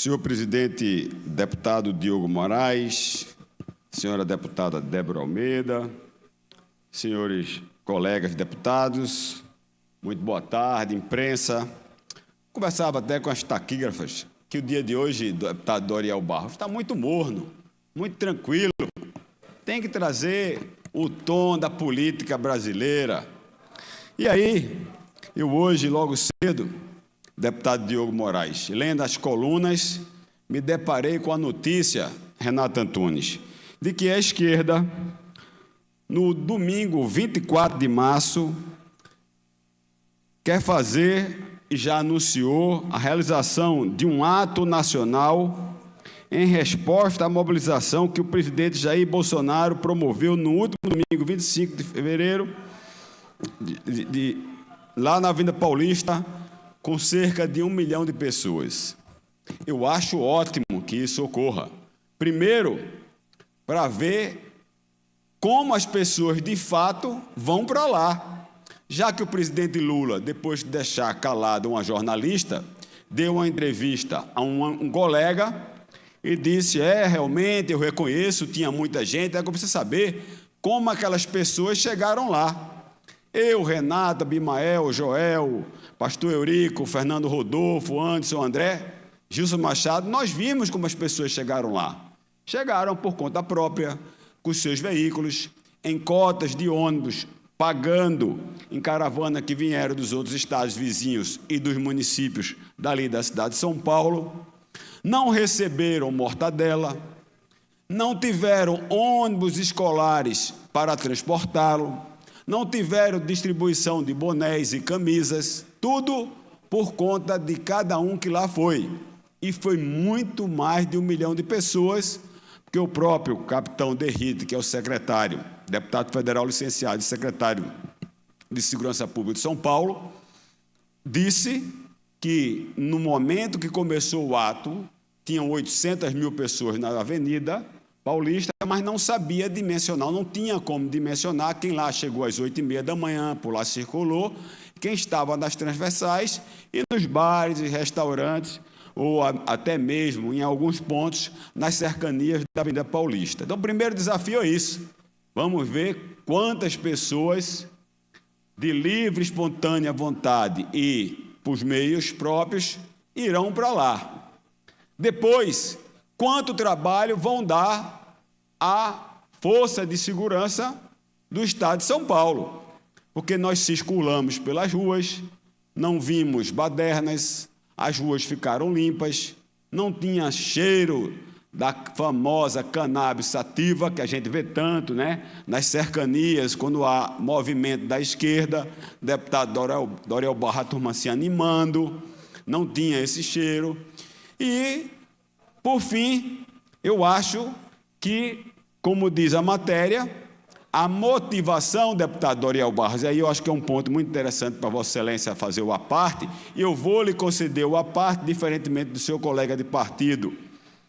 Senhor presidente, deputado Diogo Moraes, senhora deputada Débora Almeida, senhores colegas deputados, muito boa tarde, imprensa. Conversava até com as taquígrafas que o dia de hoje, deputado Doriel Barros, está muito morno, muito tranquilo. Tem que trazer o tom da política brasileira. E aí, eu hoje, logo cedo, deputado Diogo Moraes, lendo as colunas, me deparei com a notícia, Renato Antunes, de que a esquerda, no domingo 24 de março, quer fazer e já anunciou a realização de um ato nacional em resposta à mobilização que o presidente Jair Bolsonaro promoveu no último domingo, 25 de fevereiro, lá na Avenida Paulista, com cerca de 1 milhão de pessoas. Eu acho ótimo que isso ocorra. Primeiro, para ver como as pessoas, de fato, vão para lá. Já que o presidente Lula, depois de deixar calado uma jornalista, deu uma entrevista a um colega e disse, realmente, eu reconheço, tinha muita gente, agora precisa saber como aquelas pessoas chegaram lá. Eu, Renata, Abimael, Joel, pastor Eurico, Fernando Rodolfo, Anderson, André, Gilson Machado, nós vimos como as pessoas chegaram lá. Chegaram por conta própria, com seus veículos, em cotas de ônibus, pagando em caravana que vieram dos outros estados vizinhos e dos municípios dali da cidade de São Paulo, não receberam mortadela, não tiveram ônibus escolares para transportá-lo, não tiveram distribuição de bonés e camisas, tudo por conta de cada um que lá foi. E foi muito mais de 1 milhão de pessoas, porque o próprio capitão Derrite, que é o secretário, deputado federal licenciado e secretário de Segurança Pública de São Paulo, disse que, no momento que começou o ato, tinham 800 mil pessoas na Avenida Paulista, mas não sabia dimensionar, não tinha como dimensionar quem lá chegou às 8h30 da manhã, por lá circulou, quem estava nas transversais e nos bares e restaurantes, ou até mesmo, em alguns pontos, nas cercanias da Avenida Paulista. Então, o primeiro desafio é isso. Vamos ver quantas pessoas, de livre, espontânea vontade e por meios próprios, irão para lá. Depois, quanto trabalho vão dar à Força de Segurança do Estado de São Paulo, porque nós circulamos pelas ruas, não vimos badernas, as ruas ficaram limpas, não tinha cheiro da famosa cannabis sativa, que a gente vê tanto, né, nas cercanias, quando há movimento da esquerda, o deputado Doriel Barros, a turma se animando, não tinha esse cheiro. E, por fim, eu acho que, como diz a matéria, a motivação, deputado Doriel Barros, e aí eu acho que é um ponto muito interessante para Vossa Excelência fazer o à parte, e eu vou lhe conceder o à parte, diferentemente do seu colega de partido,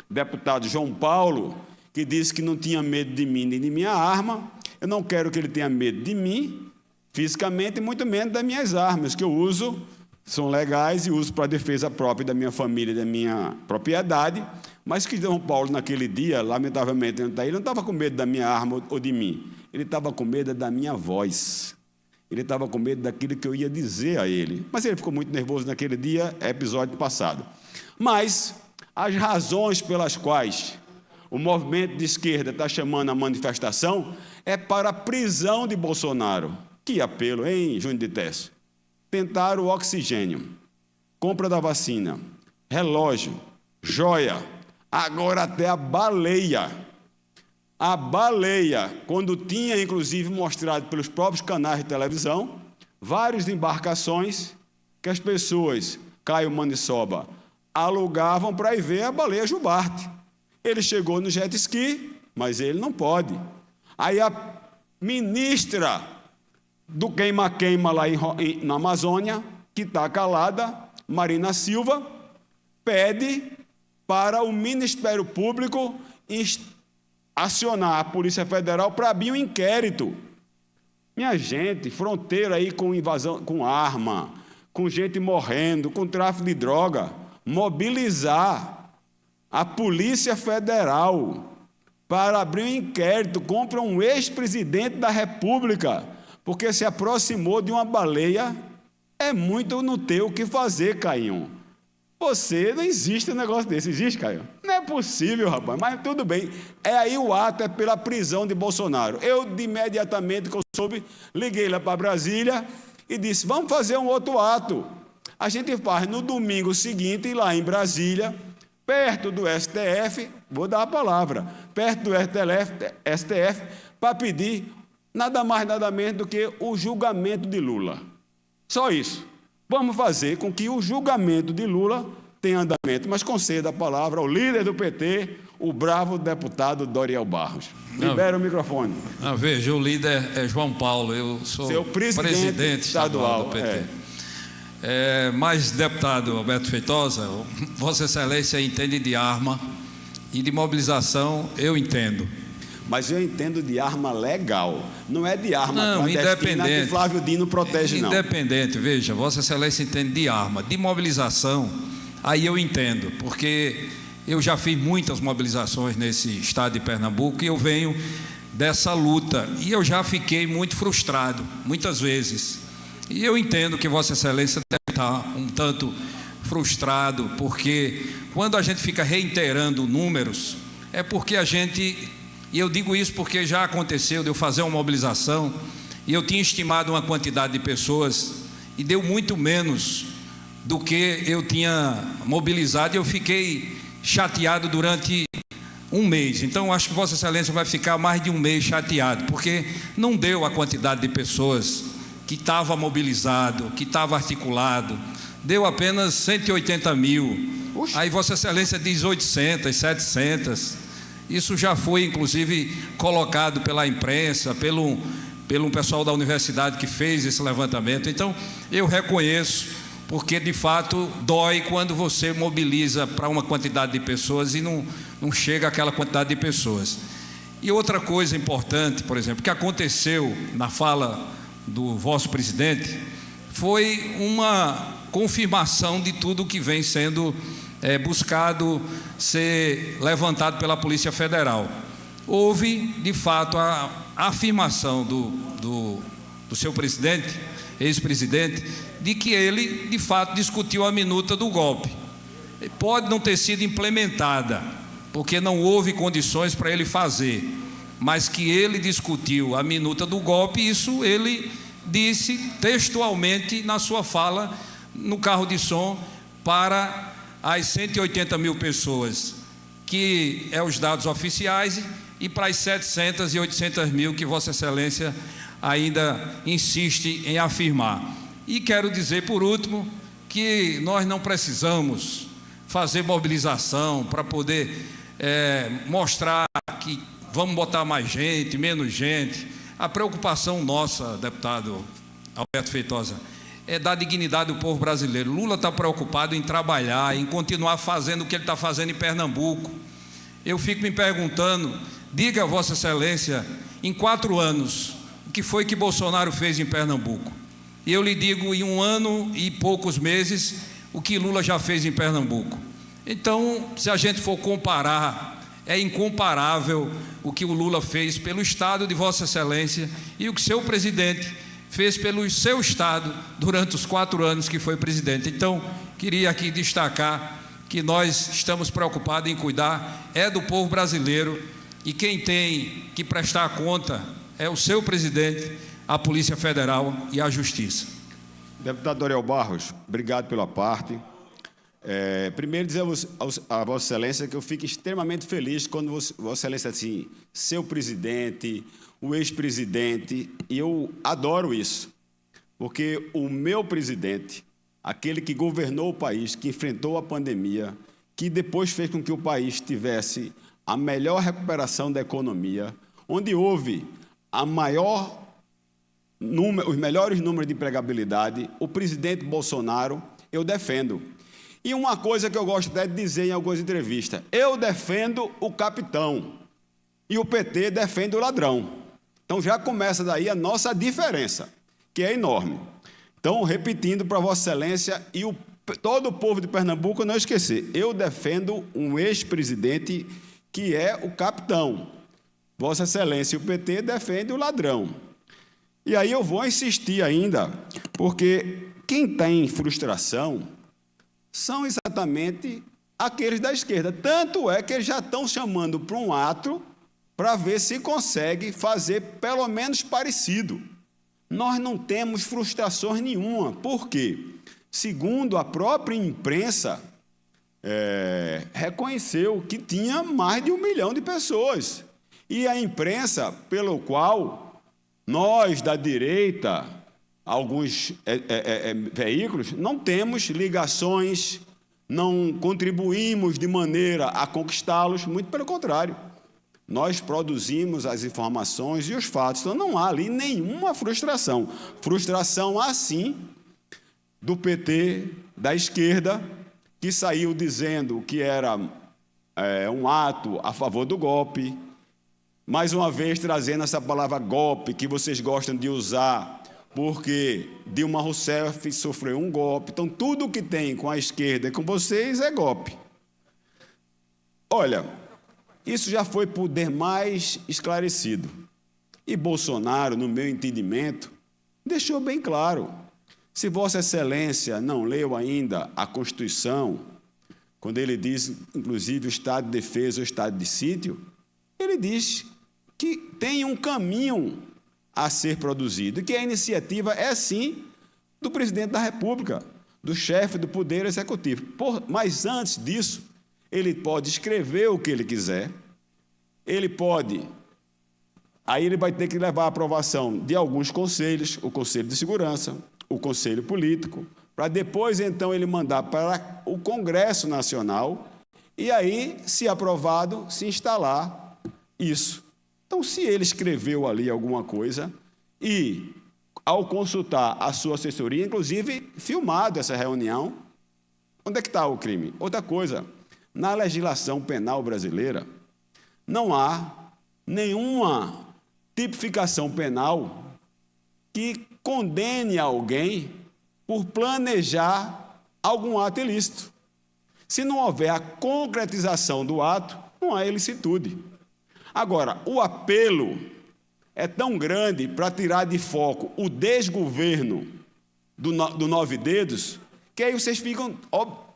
deputado João Paulo, que disse que não tinha medo de mim nem de minha arma. Eu não quero que ele tenha medo de mim, fisicamente, e muito menos das minhas armas, que eu uso, são legais e uso para a defesa própria da minha família e da minha propriedade, mas que João Paulo, naquele dia, lamentavelmente, ele não estava com medo da minha arma ou de mim, ele estava com medo da minha voz, ele estava com medo daquilo que eu ia dizer a ele, mas ele ficou muito nervoso naquele dia, é episódio passado. Mas as razões pelas quais o movimento de esquerda está chamando a manifestação é para a prisão de Bolsonaro. Que apelo, hein, Júnior de Técio? Tentaram o oxigênio, compra da vacina, relógio, joia, agora até a baleia. A baleia, quando tinha, inclusive, mostrado pelos próprios canais de televisão, várias embarcações que as pessoas, Caio Maniçoba, alugavam para ir ver a baleia Jubarte. Ele chegou no jet ski, mas ele não pode. Aí a ministra do queima-queima lá na Amazônia, que está calada, Marina Silva, pede para o Ministério Público acionar a Polícia Federal para abrir um inquérito. Minha gente, fronteira aí com invasão, com arma, com gente morrendo, com tráfico de droga, mobilizar a Polícia Federal para abrir um inquérito contra um ex-presidente da República, porque se aproximou de uma baleia. É muito não ter o que fazer, Caio. Você, não existe um negócio desse. Existe, Caio? Não é possível, rapaz, mas tudo bem. Aí o ato é pela prisão de Bolsonaro. Eu, de imediatamente que eu soube, liguei lá para Brasília e disse, vamos fazer um outro ato. A gente faz no domingo seguinte, lá em Brasília, perto do STF, vou dar a palavra, perto do STF, para pedir nada mais, nada menos do que o julgamento de Lula. Só isso. Vamos fazer com que o julgamento de Lula tenha andamento, mas conceda a palavra ao líder do PT, o bravo deputado Doriel Barros. Libera o microfone. Veja, o líder é João Paulo, eu sou seu presidente estadual do PT. Mas, deputado Alberto Feitosa, Vossa Excelência entende de arma e de mobilização, eu entendo. Mas eu entendo de arma legal, não é de arma clandestina que Flávio Dino protege, não. Independente, veja, Vossa Excelência entende de arma, de mobilização, aí eu entendo, porque eu já fiz muitas mobilizações nesse estado de Pernambuco e eu venho dessa luta, e eu já fiquei muito frustrado, muitas vezes. E eu entendo que Vossa Excelência deve estar um tanto frustrado, porque quando a gente fica reiterando números, é porque a gente... E eu digo isso porque já aconteceu de eu fazer uma mobilização e eu tinha estimado uma quantidade de pessoas e deu muito menos do que eu tinha mobilizado e eu fiquei chateado durante um mês. Então, acho que Vossa Excelência vai ficar mais de um mês chateado, porque não deu a quantidade de pessoas que estava mobilizado, que estava articulado, deu apenas 180 mil. Oxe. Aí Vossa Excelência diz 800, 700... Isso já foi, inclusive, colocado pela imprensa, pelo pessoal da universidade que fez esse levantamento. Então, eu reconheço, porque, de fato, dói quando você mobiliza para uma quantidade de pessoas e não chega àquela quantidade de pessoas. E outra coisa importante, por exemplo, que aconteceu na fala do vosso presidente, foi uma confirmação de tudo que vem sendo buscado ser levantado pela Polícia Federal. Houve, de fato, a afirmação do seu presidente, ex-presidente, de que ele, de fato, discutiu a minuta do golpe. Pode não ter sido implementada, porque não houve condições para ele fazer, mas que ele discutiu a minuta do golpe, isso ele disse textualmente na sua fala no carro de som para as 180 mil pessoas, que é os dados oficiais, e para as 700 e 800 mil que Vossa Excelência ainda insiste em afirmar. E quero dizer, por último, que nós não precisamos fazer mobilização para poder mostrar que vamos botar mais gente, menos gente. A preocupação nossa, deputado Alberto Feitosa, é da dignidade do povo brasileiro. Lula está preocupado em trabalhar, em continuar fazendo o que ele está fazendo em Pernambuco. Eu fico me perguntando, diga a Vossa Excelência, em 4 anos, o que foi que Bolsonaro fez em Pernambuco? E eu lhe digo, em 1 ano e poucos meses, o que Lula já fez em Pernambuco. Então, se a gente for comparar, é incomparável o que o Lula fez pelo Estado de Vossa Excelência e o que seu presidente fez pelo seu Estado durante os 4 anos que foi presidente. Então, queria aqui destacar que nós estamos preocupados em cuidar do povo brasileiro e quem tem que prestar conta é o seu presidente, a Polícia Federal e a Justiça. Deputado Doriel Barros, obrigado pela parte. Primeiro dizer a Vossa Excelência que eu fico extremamente feliz quando Vossa Excelência assim, seu presidente, o ex-presidente, e eu adoro isso, porque o meu presidente, aquele que governou o país, que enfrentou a pandemia, que depois fez com que o país tivesse a melhor recuperação da economia, onde houve os melhores números de empregabilidade, o presidente Bolsonaro, eu defendo. E uma coisa que eu gosto até de dizer em algumas entrevistas, eu defendo o capitão e o PT defende o ladrão. Então já começa daí a nossa diferença, que é enorme. Então, repetindo para Vossa Excelência e todo o povo de Pernambuco não esquecer, eu defendo um ex-presidente que é o capitão. Vossa Excelência e o PT defendem o ladrão. E aí eu vou insistir ainda, porque quem tem frustração são exatamente aqueles da esquerda. Tanto é que eles já estão chamando para um ato para ver se consegue fazer pelo menos parecido. Nós não temos frustrações nenhuma. Por quê? Segundo a própria imprensa, reconheceu que tinha mais de 1 milhão de pessoas. E a imprensa, pelo qual nós, da direita, alguns veículos, não temos ligações, não contribuímos de maneira a conquistá-los, muito pelo contrário. Nós produzimos as informações e os fatos, então não há ali nenhuma frustração. Frustração, assim, do PT, da esquerda, que saiu dizendo que era um ato a favor do golpe, mais uma vez trazendo essa palavra golpe, que vocês gostam de usar, porque Dilma Rousseff sofreu um golpe. Então, tudo que tem com a esquerda e com vocês é golpe. Olha, isso já foi por demais esclarecido. E Bolsonaro, no meu entendimento, deixou bem claro. Se Vossa Excelência não leu ainda a Constituição, quando ele diz, inclusive, o estado de defesa ou estado de sítio, ele diz que tem um caminho a ser produzido, e que a iniciativa é, sim, do presidente da República, do chefe do Poder Executivo. Mas, antes disso, ele pode escrever o que ele quiser, aí ele vai ter que levar a aprovação de alguns conselhos, o Conselho de Segurança, o Conselho Político, para depois, então, ele mandar para o Congresso Nacional, e aí, se aprovado, se instalar isso. Então, se ele escreveu ali alguma coisa e, ao consultar a sua assessoria, inclusive filmado essa reunião, onde é que está o crime? Outra coisa, na legislação penal brasileira, não há nenhuma tipificação penal que condene alguém por planejar algum ato ilícito. Se não houver a concretização do ato, não há ilicitude. Agora, o apelo é tão grande para tirar de foco o desgoverno do Nove Dedos, que aí vocês ficam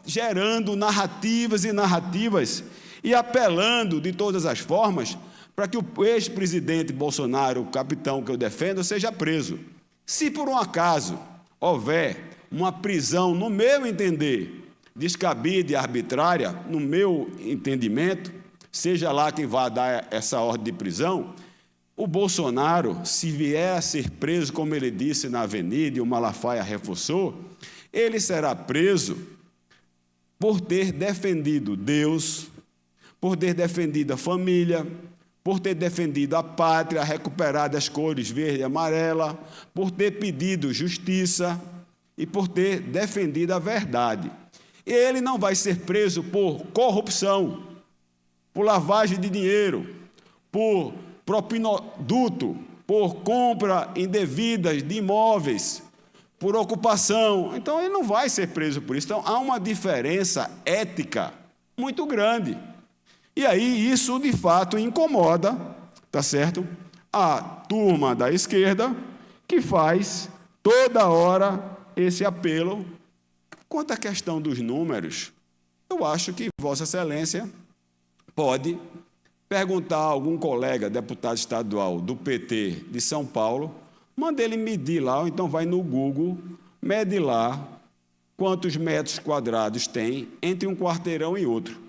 gerando narrativas e narrativas e apelando de todas as formas para que o ex-presidente Bolsonaro, o capitão que eu defendo, seja preso. Se por um acaso houver uma prisão, no meu entender, descabida e arbitrária, no meu entendimento, seja lá quem vá dar essa ordem de prisão, o Bolsonaro, se vier a ser preso, como ele disse na Avenida, e o Malafaia reforçou, ele será preso por ter defendido Deus, por ter defendido a família, por ter defendido a pátria, recuperado as cores verde e amarela, por ter pedido justiça e por ter defendido a verdade. Ele não vai ser preso por corrupção, por lavagem de dinheiro, por propinoduto, por compra indevida de imóveis, por ocupação. Então, ele não vai ser preso por isso. Então, há uma diferença ética muito grande. E aí, isso, de fato, incomoda, tá certo? A turma da esquerda, que faz toda hora esse apelo. Quanto à questão dos números, eu acho que Vossa Excelência pode perguntar a algum colega, deputado estadual do PT de São Paulo, manda ele medir lá, ou então vai no Google, mede lá quantos metros quadrados tem entre um quarteirão e outro.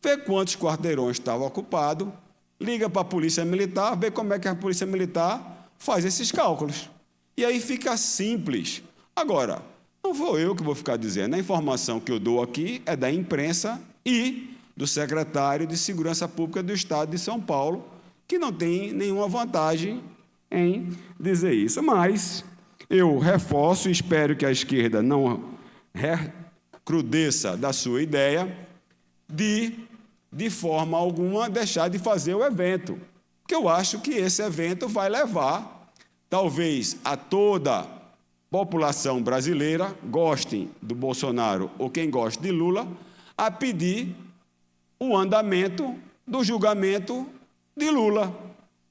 Vê quantos quarteirões estavam ocupados, liga para a Polícia Militar, vê como é que a Polícia Militar faz esses cálculos. E aí fica simples. Agora, não vou eu que vou ficar dizendo, a informação que eu dou aqui é da imprensa e do secretário de Segurança Pública do Estado de São Paulo, que não tem nenhuma vantagem em dizer isso. Mas eu reforço e espero que a esquerda não recrudesça da sua ideia de forma alguma, deixar de fazer o evento. Porque eu acho que esse evento vai levar, talvez, a toda população brasileira, gostem do Bolsonaro ou quem gosta de Lula, a pedir o andamento do julgamento de Lula,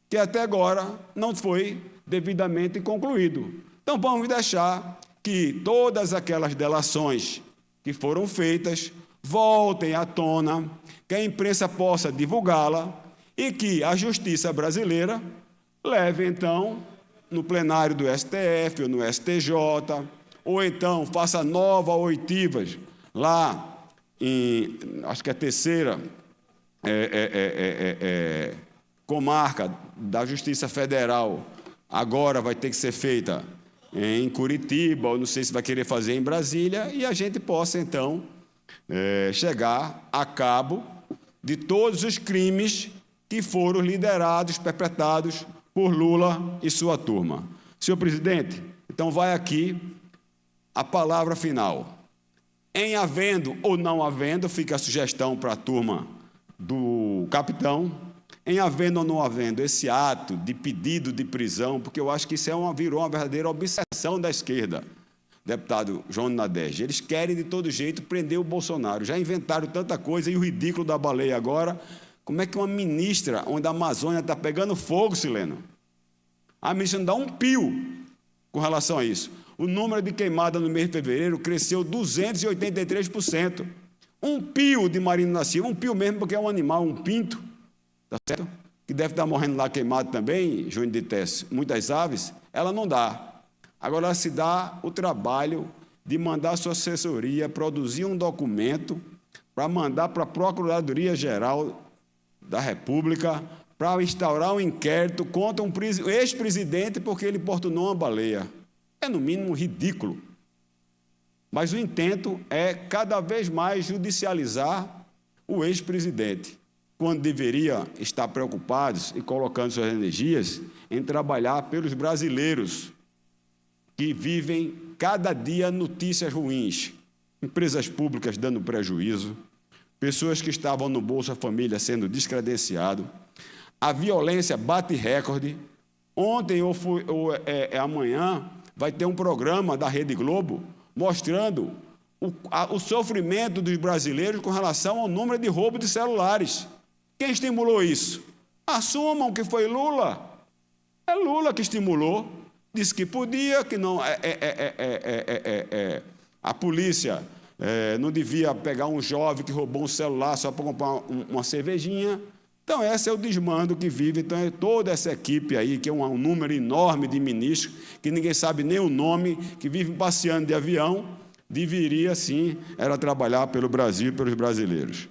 que até agora não foi devidamente concluído. Então, vamos deixar que todas aquelas delações que foram feitas voltem à tona, que a imprensa possa divulgá-la e que a justiça brasileira leve, então, no plenário do STF ou no STJ, ou então faça novas oitivas lá em, acho que é a terceira comarca da Justiça Federal, agora vai ter que ser feita em Curitiba, ou não sei se vai querer fazer em Brasília, e a gente possa, então, chegar a cabo de todos os crimes que foram liderados, perpetrados por Lula e sua turma. Senhor presidente, então vai aqui a palavra final. Em havendo ou não havendo, fica a sugestão para a turma do capitão, em havendo ou não havendo esse ato de pedido de prisão, porque eu acho que isso virou uma verdadeira obsessão da esquerda, deputado João Nadege. Eles querem, de todo jeito, prender o Bolsonaro. Já inventaram tanta coisa, e o ridículo da baleia agora. Como é que uma ministra, onde a Amazônia está pegando fogo, Sileno, a ministra não dá um pio com relação a isso. O número de queimadas no mês de fevereiro cresceu 283%. Um pio de Marina da Silva, um pio mesmo porque é um animal, um pinto, tá certo? Que deve estar morrendo lá queimado também, Júnior de Teste, muitas aves, ela não dá. Agora ela se dá o trabalho de mandar a sua assessoria produzir um documento para mandar para a Procuradoria-Geral da República para instaurar um inquérito contra um ex-presidente porque ele importunou uma baleia. É, no mínimo, ridículo. Mas o intento é cada vez mais judicializar o ex-presidente, quando deveria estar preocupados e colocando suas energias em trabalhar pelos brasileiros que vivem cada dia notícias ruins, empresas públicas dando prejuízo, pessoas que estavam no Bolsa Família sendo descredenciados, a violência bate recorde. Ontem ou amanhã vai ter um programa da Rede Globo mostrando o sofrimento dos brasileiros com relação ao número de roubo de celulares. Quem estimulou isso? Assumam que foi Lula. É Lula que estimulou. Disse que podia, que não a polícia não devia pegar um jovem que roubou um celular só para comprar uma cervejinha. Então, esse é o desmando que vive. Então, toda essa equipe aí, que é um número enorme de ministros, que ninguém sabe nem o nome, que vivem passeando de avião, deveria, sim, era trabalhar pelo Brasil e pelos brasileiros.